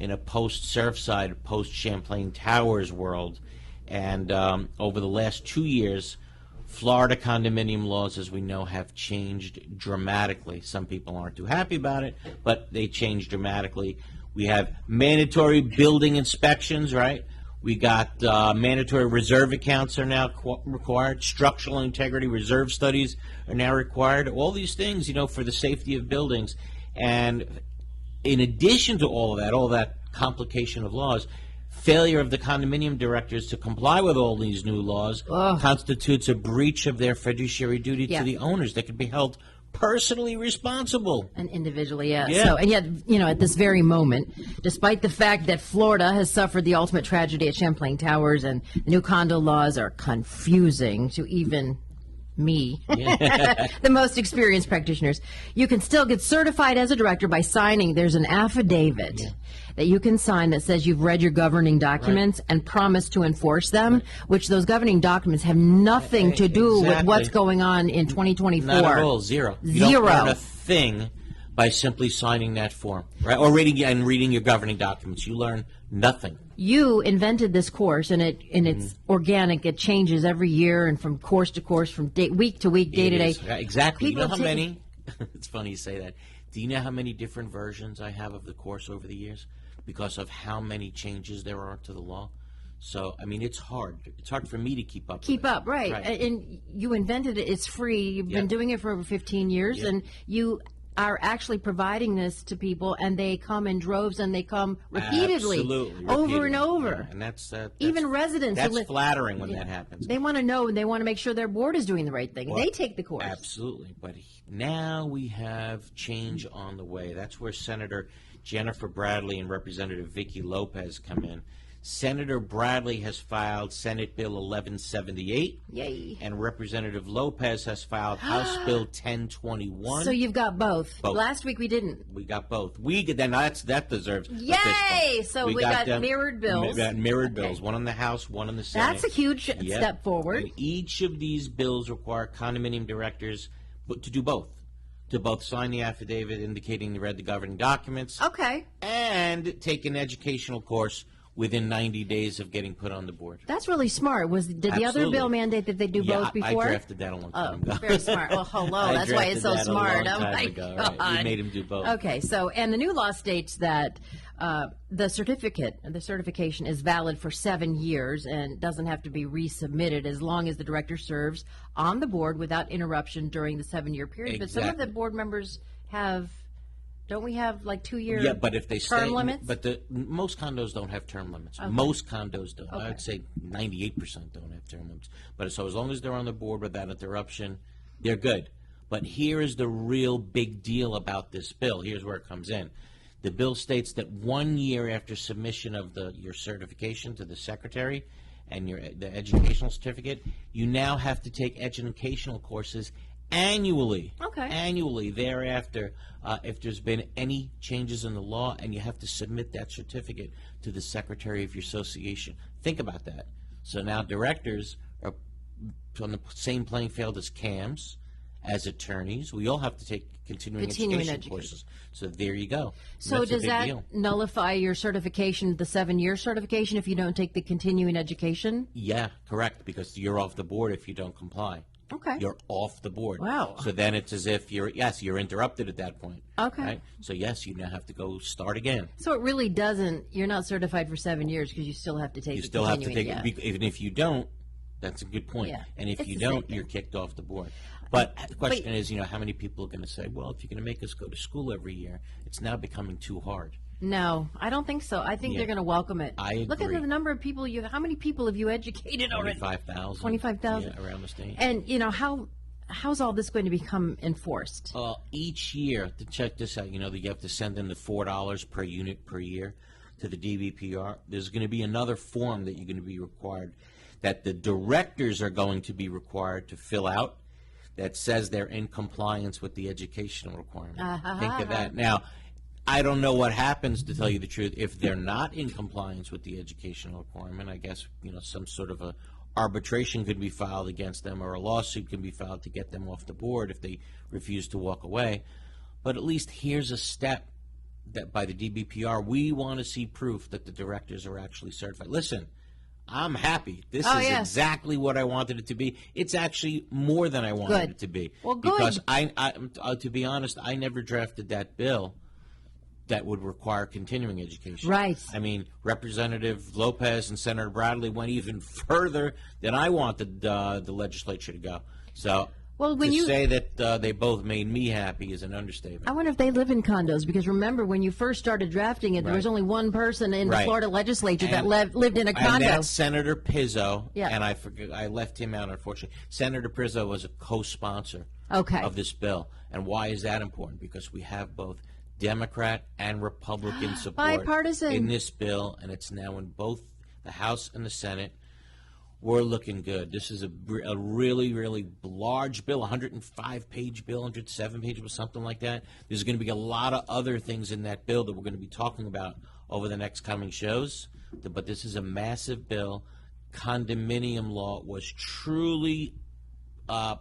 in a post-Surfside, post-Champlain Towers world. And over the last 2 years, Florida condominium laws, as we know, have changed dramatically. Some people aren't too happy about it, but they changed dramatically. We have mandatory building inspections, right? We got mandatory reserve accounts are now required. Structural integrity reserve studies are now required. All these things, for the safety of buildings. And in addition to all that complication of laws, failure of the condominium directors to comply with all these new laws constitutes a breach of their fiduciary duty to the owners. They could be held personally responsible. And individually, yeah. So, and yet, at this very moment, despite the fact that Florida has suffered the ultimate tragedy at Champlain Towers and the new condo laws are confusing to even me, the most experienced practitioners, you can still get certified as a director by signing. There's an affidavit that you can sign that says you've read your governing documents and promised to enforce them, which those governing documents have nothing to do with what's going on in 2024. Not at all. Zero. You don't learn a thing by simply signing that form, right? Or reading your governing documents. You learn nothing. You invented this course, and it's organic. It changes every year, and from course to course, from week to week, day to day. Exactly. You know how many? It's funny you say that. Do you know how many different versions I have of the course over the years? Because of how many changes there are to the law. So, it's hard. It's hard for me to keep up. Right. And you invented it. It's free. You've been doing it for over 15 years, and you are actually providing this to people, and they come in droves, and they come repeatedly, over and over. And that's even residents. That's flattering when that happens. They want to know, and they want to make sure their board is doing the right thing. They take the course. Absolutely. But now we have change on the way. That's where Senator Jennifer Bradley and Representative Vicki Lopez come in. Senator Bradley has filed Senate Bill 1178. Yay. And Representative Lopez has filed House Bill 1021. So you've got both. Last week we didn't. We got both. That deserves Yay! So we got mirrored bills. We got mirrored bills, one in the House, one in the Senate. That's a huge step forward. And each of these bills require condominium directors to do both. To both sign the affidavit indicating they read the governing documents. Okay. And take an educational course within 90 days of getting put on the board. That's really smart. Did the other bill mandate that they do both before? I drafted that a long time ago. Very smart. Well, hello. That's why it's so smart. Oh my God. Right. We made him do both. Okay. So, and the new law states that the certification is valid for 7 years and doesn't have to be resubmitted as long as the director serves on the board without interruption during the 7-year period. Exactly. But some of the board members don't we have like 2-year Yeah, but if they term limits? But most condos don't have term limits. Okay. Most condos don't. Okay. I would say 98% don't have term limits. But so as long as they're on the board without interruption, they're good. But here is the real big deal about this bill. Here's where it comes in. The bill states that 1 year after submission of your certification to the secretary and the educational certificate, you now have to take educational courses annually. Okay. Annually thereafter, if there's been any changes in the law, and you have to submit that certificate to the secretary of your association. Think about that. So now directors are on the same playing field as CAMs, as attorneys. We all have to take continuing education courses. So there you go. So does that nullify your certification, the 7-year certification, if you don't take the continuing education? Yeah, correct, because you're off the board if you don't comply. Okay. You're off the board. Wow. So then it's as if you're interrupted at that point. Okay. Right? So yes, you now have to go start again. So it really doesn't, you're not certified for 7 years because you still have to take You still have to take it, even if you don't, that's a good point. Yeah. And if you don't, you're kicked off the board. But the question is, how many people are going to say, well, if you're going to make us go to school every year, it's now becoming too hard. No, I don't think so. I think they're going to welcome it. I agree. Look at the number of people how many people have you educated already? 25,000. 25,000. Yeah, around the state. And, how's all this going to become enforced? Each year, to check this out, you have to send in the $4 per unit per year to the DVPR. There's going to be another form that you're going to be required, that the directors are going to be required to fill out, that says they're in compliance with the educational requirement. Think of that. Now, I don't know what happens, to tell you the truth, if they're not in compliance with the educational requirement. I guess, some sort of a arbitration could be filed against them, or a lawsuit can be filed to get them off the board if they refuse to walk away. But at least here's a step that by the DBPR, we want to see proof that the directors are actually certified. Listen, I'm happy. This is yes. exactly what I wanted it to be. It's actually more than I wanted Good. it to be. Well, good. Because to be honest, I never drafted that bill that would require continuing education. Right. I mean, Representative Lopez and Senator Bradley went even further than I wanted the legislature to go. So Well, when to you- say that they both made me happy is an understatement. I wonder if they live in condos, because remember, when you first started drafting it, there was Right. only one person in the Right. Florida legislature that And- lived in a And condo. that's Senator Pizzo. Yeah. And I left him out, unfortunately. Senator Pizzo was a co-sponsor Okay. of this bill. And why is that important? Because we have both Democrat and Republican support Bipartisan. in this bill, and it's now in both the House and the Senate. We're looking good. This is a really, really large bill, 105-page bill, 107 pages, something like that. There's going to be a lot of other things in that bill that we're going to be talking about over the next coming shows. But this is a massive bill. Condominium law was truly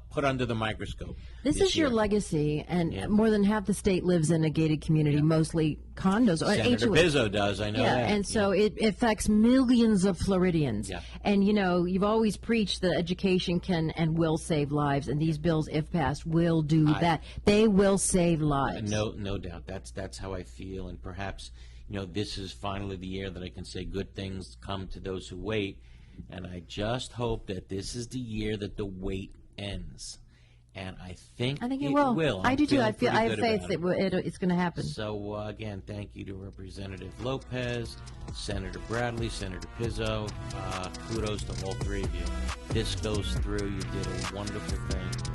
put under the microscope. This is your year. legacy, and Yeah. more than half the state lives in a gated community, mostly condos or Senator HOAs. Pizzo does, I know Yeah, that. and so it affects millions of Floridians. Yeah. And you've always preached that education can and will save lives, and these bills, if passed, will do that. They will save lives. No doubt. That's how I feel, and perhaps this is finally the year that I can say good things come to those who wait, and I just hope that this is the year that the wait ends, and I think it will. I I'm do too. I feeling have pretty faith good about that it's going to happen. So again, thank you to Representative Lopez, Senator Bradley, Senator Pizzo. Kudos to all three of you. This goes through. You did a wonderful thing.